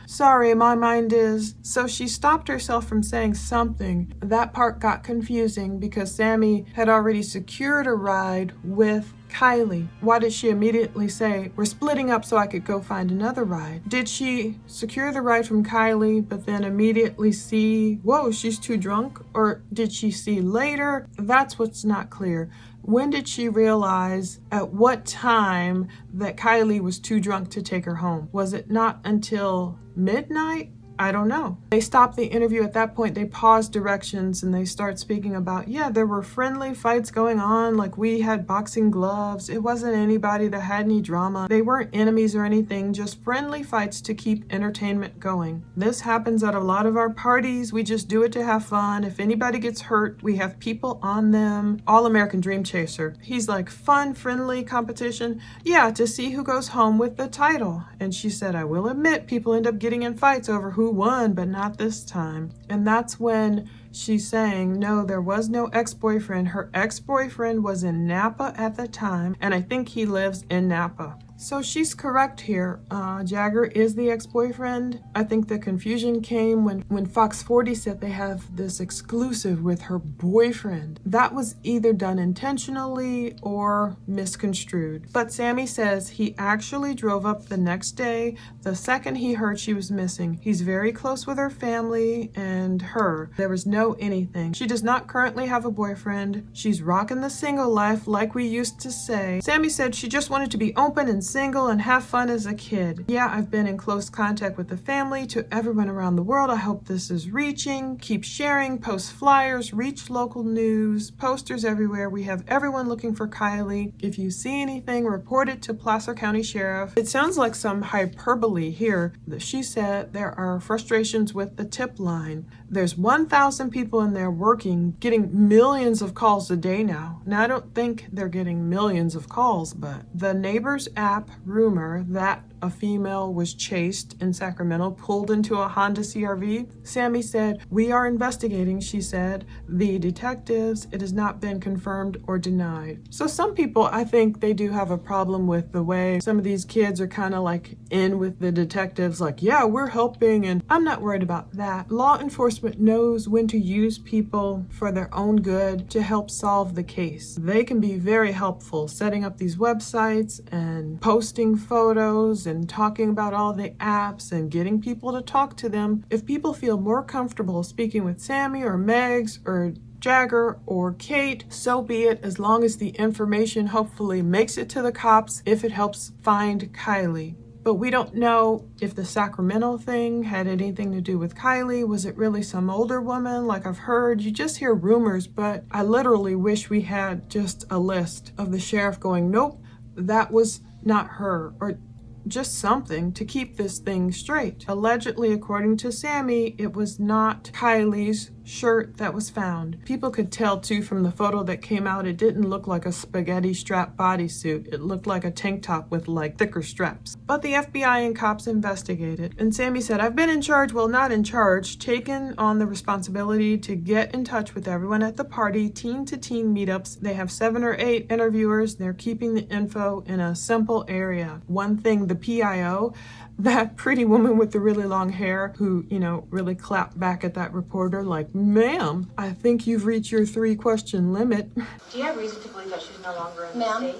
sorry, my mind is. So she stopped herself from saying something. That part got confusing because Sammy had already secured a ride with Kiely. Why did she immediately say, we're splitting up so I could go find another ride? Did she secure the ride from Kiely, but then immediately see, whoa, she's too drunk? Or did she see later? That's what's not clear. When did she realize at what time that Kiely was too drunk to take her home? Was it not until midnight? I don't know. They stopped the interview at that point. They paused directions and they start speaking about, yeah, there were friendly fights going on. Like we had boxing gloves. It wasn't anybody that had any drama. They weren't enemies or anything, just friendly fights to keep entertainment going. This happens at a lot of our parties. We just do it to have fun. If anybody gets hurt, we have people on them. All American Dream Chaser. He's like, fun, friendly competition. Yeah, to see who goes home with the title. And she said, I will admit people end up getting in fights over who won, but not this time. And that's when she's saying, no, there was no ex-boyfriend. Her ex-boyfriend was in Napa at the time, and I think he lives in Napa. So she's correct here. Jagger is the ex-boyfriend. I think the confusion came when Fox 40 said they have this exclusive with her boyfriend. That was either done intentionally or misconstrued. But Sammy says he actually drove up the next day, the second he heard she was missing. He's very close with her family and her. There was no anything. She does not currently have a boyfriend. She's rocking the single life like we used to say. Sammy said she just wanted to be open and single and have fun as a kid. Yeah, I've been in close contact with the family. To everyone around the world, I hope this is reaching. Keep sharing, post flyers, reach local news, posters everywhere. We have everyone looking for Kiely. If you see anything, report it to Placer County Sheriff. It sounds like some hyperbole here. She said there are frustrations with the tip line. There's 1,000 people in there working, getting millions of calls a day now. Now, I don't think they're getting millions of calls, but the neighbors app rumor that a female was chased in Sacramento, pulled into a Honda CRV. Sammy said, we are investigating, she said. The detectives, it has not been confirmed or denied. So some people, I think they do have a problem with the way some of these kids are kind of like in with the detectives, like, yeah, we're helping, and I'm not worried about that. Law enforcement knows when to use people for their own good to help solve the case. They can be very helpful setting up these websites and posting photos and talking about all the apps and getting people to talk to them. If people feel more comfortable speaking with Sammy or Megs or Jagger or Kate, so be it, as long as the information hopefully makes it to the cops if it helps find Kiely. But we don't know if the Sacramento thing had anything to do with Kiely. Was it really some older woman? Like I've heard, you just hear rumors, but I literally wish we had just a list of the sheriff going, nope, that was not her, or just something to keep this thing straight. Allegedly, according to Sammy, it was not Kiely's shirt that was found. People could tell too from the photo that came out, it didn't look like a spaghetti strap bodysuit. It looked like a tank top with like thicker straps. But the FBI and cops investigated, and Sammy said, I've been in charge, well, not in charge, taken on the responsibility to get in touch with everyone at the party, teen to teen meetups. They have 7 or 8 interviewers. They're keeping the info in a simple area. One thing, the PIO, that pretty woman with the really long hair who, really clapped back at that reporter like, ma'am, I think you've reached your 3-question limit. Do you have reason to believe that she's no longer in the Ma'am, state?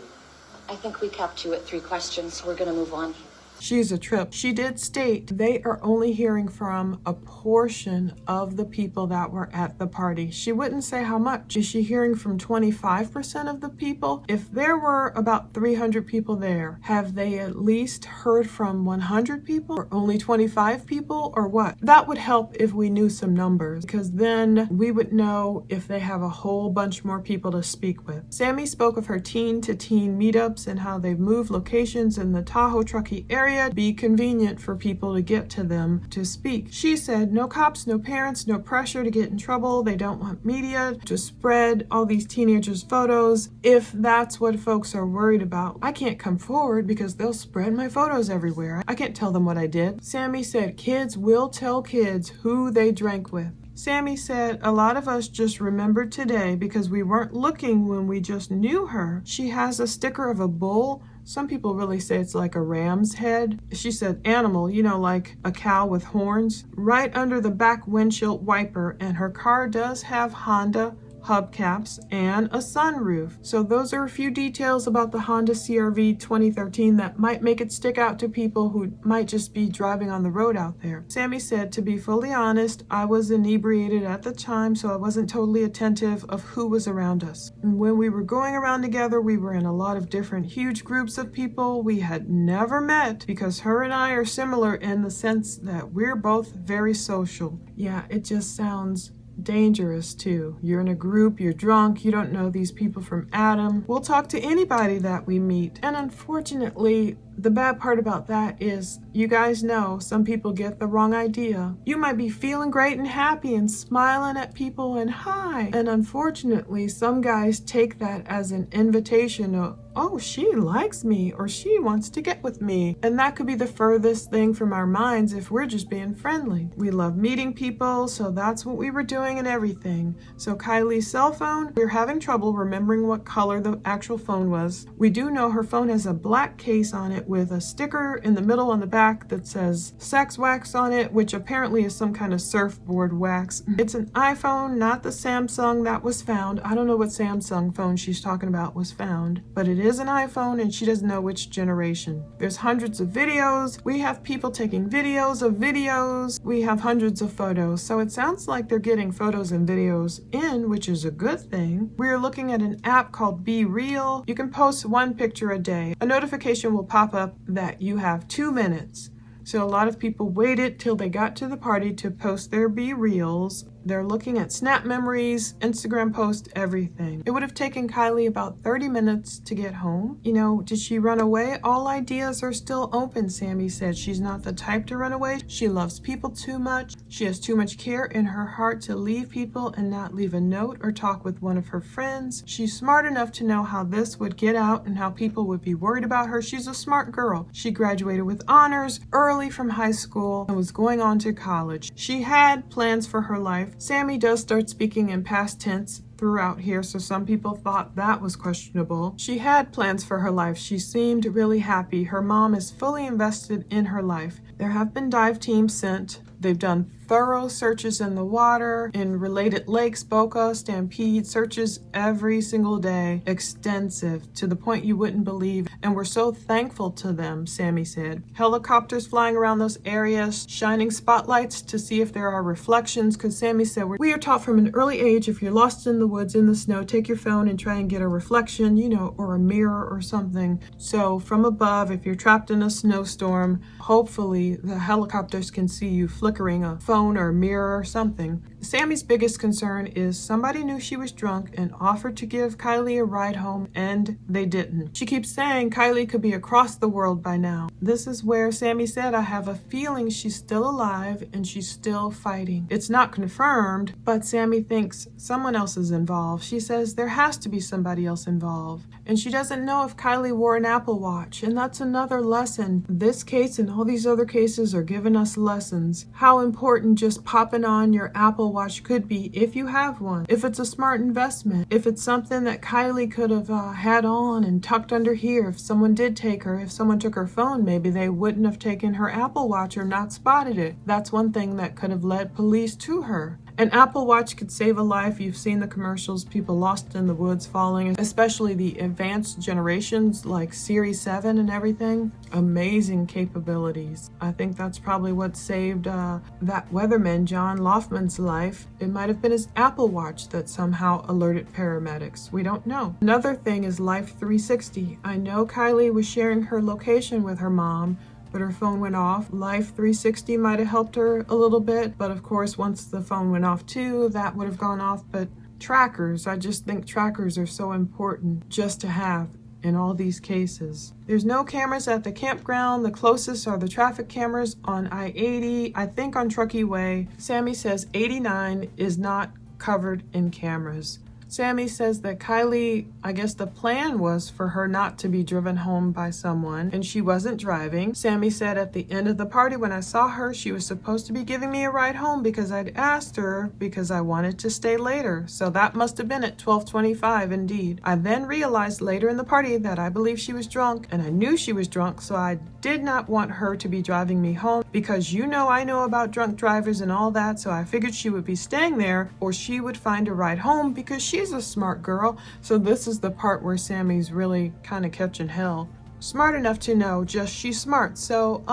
I think we capped you at 3 questions. We're going to move on. She's a trip. She did state they are only hearing from a portion of the people that were at the party. She wouldn't say how much. Is she hearing from 25% of the people? If there were about 300 people there, have they at least heard from 100 people or only 25 people or what? That would help if we knew some numbers, because then we would know if they have a whole bunch more people to speak with. Sammy spoke of her teen to teen meetups and how they've moved locations in the Tahoe Truckee area to be convenient for people to get to them to speak. She said, no cops, no parents, no pressure to get in trouble. They don't want media to spread all these teenagers' photos. If that's what folks are worried about, I can't come forward because they'll spread my photos everywhere. I can't tell them what I did. Sammy said, kids will tell kids who they drank with. Sammy said, a lot of us just remembered today because we weren't looking when we just knew her. She has a sticker of a bull. Some people really say it's like a ram's head. She said animal, like a cow with horns, right under the back windshield wiper. And her car does have Honda hubcaps, and a sunroof. So those are a few details about the Honda CR-V 2013 that might make it stick out to people who might just be driving on the road out there. Sammy said, to be fully honest, I was inebriated at the time, so I wasn't totally attentive of who was around us. And when we were going around together, we were in a lot of different huge groups of people we had never met, because her and I are similar in the sense that we're both very social. Yeah, it just sounds dangerous too. You're in a group, you're drunk, you don't know these people from Adam. We'll talk to anybody that we meet. And unfortunately, the bad part about that is, you guys know, some people get the wrong idea. You might be feeling great and happy and smiling at people and hi. And unfortunately, some guys take that as an invitation of, oh, she likes me or she wants to get with me. And that could be the furthest thing from our minds if we're just being friendly. We love meeting people, so that's what we were doing and everything. So Kiely's cell phone, we're having trouble remembering what color the actual phone was. We do know her phone has a black case on it with a sticker in the middle on the back that says sex wax on it, which apparently is some kind of surfboard wax. It's an iPhone, not the Samsung that was found. I don't know what Samsung phone she's talking about was found, but it is an iPhone and she doesn't know which generation. There's hundreds of videos. We have people taking videos of videos. We have hundreds of photos. So it sounds like they're getting photos and videos in, which is a good thing. We're looking at an app called Be Real. You can post one picture a day. A notification will pop up that you have 2 minutes. So a lot of people waited till they got to the party to post their Be Reals. They're looking at Snap memories, Instagram posts, everything. It would have taken Kiely about 30 minutes to get home. You know, did she run away? All ideas are still open, Sammy said. She's not the type to run away. She loves people too much. She has too much care in her heart to leave people and not leave a note or talk with one of her friends. She's smart enough to know how this would get out and how people would be worried about her. She's a smart girl. She graduated with honors early from high school and was going on to college. She had plans for her life. Sammy does start speaking in past tense throughout here, so some people thought that was questionable. She had plans for her life. She seemed really happy. Her mom is fully invested in her life. There have been dive teams sent. They've done thorough searches in the water, in related lakes, Boca, Stampede, searches every single day, extensive, to the point you wouldn't believe, and we're so thankful to them, Sammy said. Helicopters flying around those areas, shining spotlights to see if there are reflections, because Sammy said, we are taught from an early age, if you're lost in the woods, in the snow, take your phone and try and get a reflection, you know, or a mirror or something. So from above, if you're trapped in a snowstorm, hopefully the helicopters can see you flickering a phone or a mirror or something. Sammy's biggest concern is somebody knew she was drunk and offered to give Kiely a ride home, and they didn't. She keeps saying Kiely could be across the world by now. This is where Sammy said, I have a feeling she's still alive and she's still fighting. It's not confirmed, but Sammy thinks someone else is involved. She says there has to be somebody else involved. And she doesn't know if Kiely wore an Apple Watch, and that's another lesson. This case and all these other cases are giving us lessons. How important just popping on your Apple Watch could be if you have one, if it's a smart investment, if it's something that Kiely could have had on and tucked under here. If someone did take her, if someone took her phone, maybe they wouldn't have taken her Apple Watch or not spotted it. That's one thing that could have led police to her. An Apple Watch could save a life. You've seen the commercials, people lost in the woods falling, especially the advanced generations like Series 7 and everything. Amazing capabilities. I think that's probably what saved that weatherman John Loftman's life. It might have been his Apple Watch that somehow alerted paramedics. We don't know. Another thing is Life 360. I know Kiely was sharing her location with her mom, but her phone went off. Life 360 might have helped her a little bit, but of course once the phone went off too, that would have gone off. But trackers, I just think trackers are so important just to have in all these cases. There's no cameras at the campground. The closest are the traffic cameras on I-80, I think on Truckee Way. Sammy says 89 is not covered in cameras. Sammy says that Kiely, I guess the plan was for her not to be driven home by someone, and she wasn't driving. Sammy said at the end of the party when I saw her, she was supposed to be giving me a ride home because I'd asked her because I wanted to stay later. So that must have been at 12:25 indeed. I then realized later in the party that I believe she was drunk, and I knew she was drunk, so I did not want her to be driving me home because I know about drunk drivers and all that, so I figured she would be staying there or she would find a ride home because she she's a smart girl. So this is the part where Sammy's really kind of catching hell. Smart enough to know just she's smart. So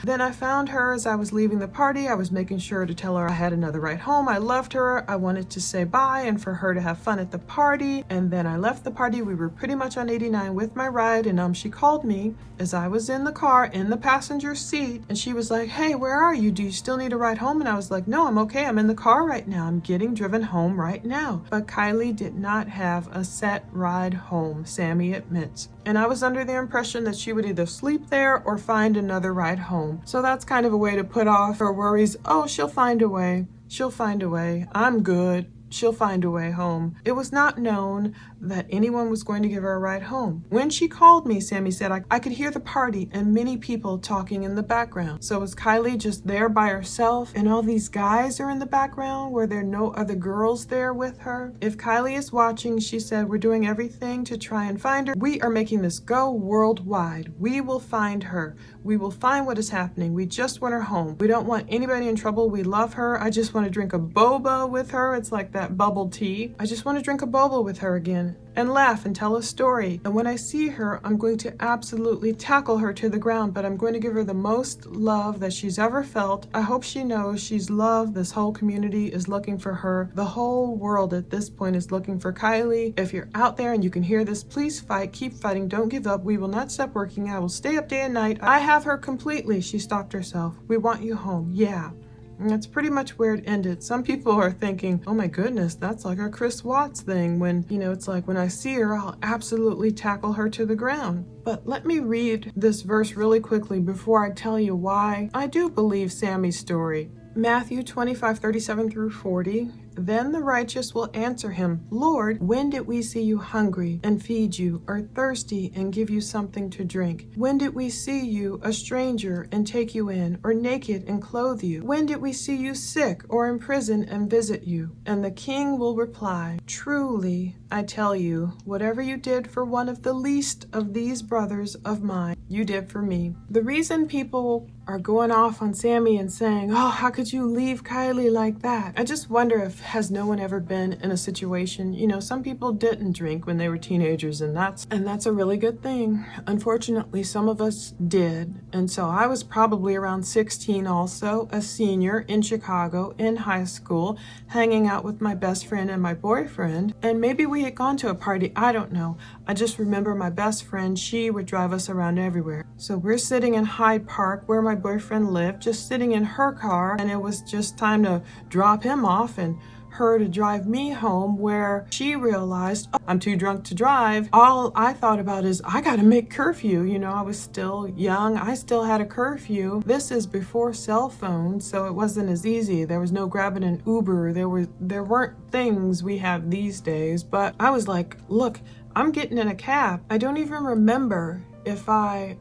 then I found her as I was leaving the party. I was making sure to tell her I had another ride home. I loved her. I wanted to say bye and for her to have fun at the party. And then I left the party. We were pretty much on 89 with my ride, and she called me as I was in the car in the passenger seat, and she was like, hey, where are you? Do you still need a ride home? And I was like, no, I'm okay. I'm in the car right now. I'm getting driven home right now. But Kiely did not have a set ride home, Sammy admits. And I was under the impression that she would either sleep there or find another ride home. So that's kind of a way to put off her worries. Oh, she'll find a way. She'll find a way. I'm good. She'll find a way home. It was not known that anyone was going to give her a ride home. When she called me, Sammy said, I could hear the party and many people talking in the background. So was Kiely just there by herself and all these guys are in the background? Were there no other girls there with her? If Kiely is watching, she said, we're doing everything to try and find her. We are making this go worldwide. We will find her. We will find what is happening. We just want her home. We don't want anybody in trouble. We love her. I just want to drink a boba with her. It's like that bubble tea. I just want to drink a boba with her again and laugh and tell a story. And when I see her, I'm going to absolutely tackle her to the ground, but I'm going to give her the most love that she's ever felt. I hope she knows she's loved. This whole community is looking for her. The whole world at this point is looking for Kiely. If you're out there and you can hear this, please fight. Keep fighting. Don't give up. We will not stop working. I will stay up day and night. I have her completely. She stalked herself. We want you home. Yeah. And that's pretty much where it ended. Some people are thinking, oh my goodness, that's like a Chris Watts thing when, it's like when I see her, I'll absolutely tackle her to the ground. But let me read this verse really quickly before I tell you why I do believe Sammy's story. Matthew 25:37 through 40. Then the righteous will answer him, Lord, when did we see you hungry and feed you, or thirsty and give you something to drink? When did we see you a stranger and take you in, or naked and clothe you? When did we see you sick or in prison and visit you? And the king will reply, truly, I tell you, whatever you did for one of the least of these brothers of mine, you did for me. The reason people are going off on Sammy and saying, oh, how could you leave Kiely like that? I just wonder if has no one ever been in a situation, some people didn't drink when they were teenagers, and that's a really good thing. Unfortunately, some of us did. And so I was probably around 16 also, a senior in Chicago in high school, hanging out with my best friend and my boyfriend. And maybe we had gone to a party. I don't know. I just remember my best friend, she would drive us around everywhere. So we're sitting in Hyde Park where my boyfriend lived, just sitting in her car, and it was just time to drop him off and her to drive me home, where she realized, oh, I'm too drunk to drive. All I thought about is I gotta make curfew. I was still young. I still had a curfew. This is before cell phones, so it wasn't as easy. There was no grabbing an Uber. There weren't things we have these days. But I was like, look, I'm getting in a cab. I don't even remember if I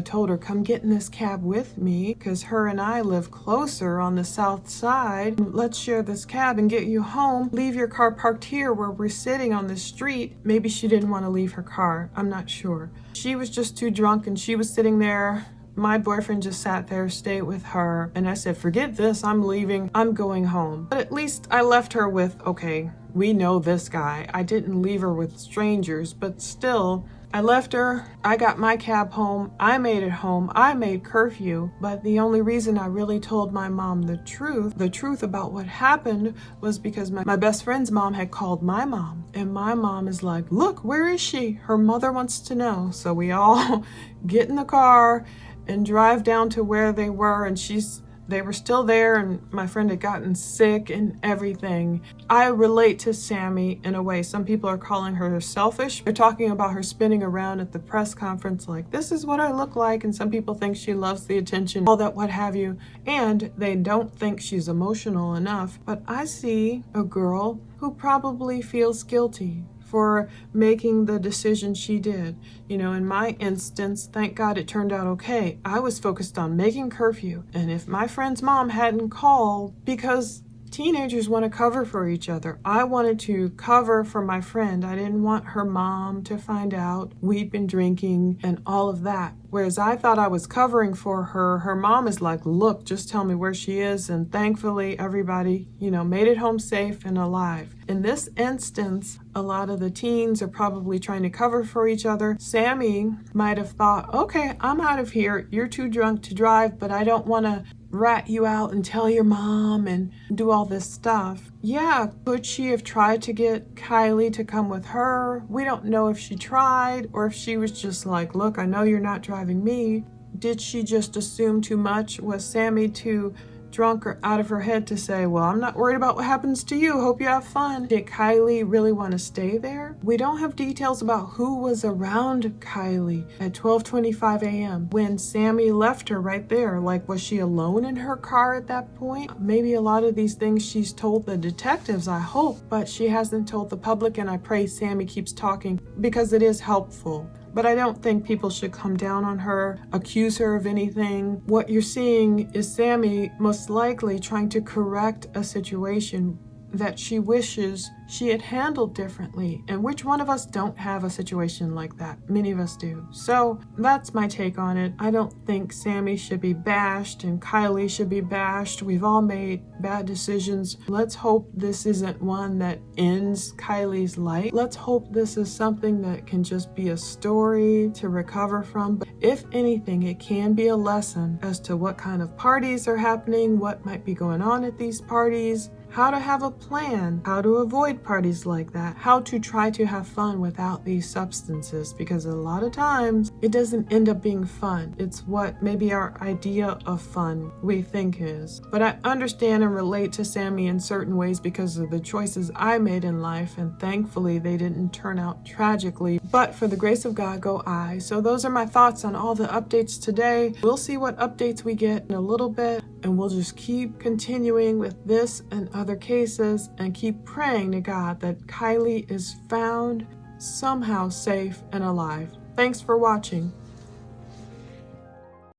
told her, come get in this cab with me, because her and I live closer on the south side. Let's share this cab and get you home. Leave your car parked here where we're sitting on the street. Maybe she didn't want to leave her car. I'm not sure. She was just too drunk and she was sitting there. My boyfriend just sat there, stayed with her. And I said, forget this. I'm leaving. I'm going home. But at least I left her with, okay, we know this guy. I didn't leave her with strangers, but still, I left her. I got my cab home. I made it home. I made curfew. But the only reason I really told my mom the truth about what happened, was because my best friend's mom had called my mom. And my mom is like, look, where is she? Her mother wants to know. So we all get in the car and drive down to where they were, and they were still there, and my friend had gotten sick and everything. I relate to Sammy in a way. Some people are calling her selfish. They're talking about her spinning around at the press conference like, this is what I look like, and some people think she loves the attention, all that, what have you, and they don't think she's emotional enough. But I see a girl who probably feels guilty for making the decision she did. In my instance, thank God it turned out okay. I was focused on making curfew. And if my friend's mom hadn't called, because Teenagers want to cover for each other. I wanted to cover for my friend. I didn't want her mom to find out we'd been drinking and all of that. Whereas I thought I was covering for her, her mom is like, look, just tell me where she is. And thankfully, everybody, made it home safe and alive. In this instance, a lot of the teens are probably trying to cover for each other. Sammy might have thought, okay, I'm out of here. You're too drunk to drive, but I don't want to rat you out and tell your mom and do all this stuff. Yeah, could she have tried to get Kiely to come with her? We don't know if she tried or if she was just like, look, I know you're not driving me. Did she just assume too much? Was Sammy too drunk or out of her head to say, well, I'm not worried about what happens to you. Hope you have fun. Did Kiely really want to stay there? We don't have details about who was around Kiely at 12:25 a.m. when Sammy left her right there. Like, was she alone in her car at that point? Maybe a lot of these things she's told the detectives, I hope, but she hasn't told the public, and I pray Sammy keeps talking because it is helpful. But I don't think people should come down on her, accuse her of anything. What you're seeing is Sammy most likely trying to correct a situation that she wishes she had handled differently. And which one of us don't have a situation like that? Many of us do. So that's my take on it. I don't think Sammy should be bashed and Kiely should be bashed. We've all made bad decisions. Let's hope this isn't one that ends Kiely's life. Let's hope this is something that can just be a story to recover from. But if anything, it can be a lesson as to what kind of parties are happening, what might be going on at these parties, how to have a plan, how to avoid parties like that, how to try to have fun without these substances, because a lot of times it doesn't end up being fun. It's what maybe our idea of fun we think is. But I understand and relate to Sammy in certain ways because of the choices I made in life, and thankfully they didn't turn out tragically. But for the grace of God go I. So those are my thoughts on all the updates today. We'll see what updates we get in a little bit, and we'll just keep continuing with this and other cases and keep praying to God that Kiely is found somehow safe and alive. Thanks for watching.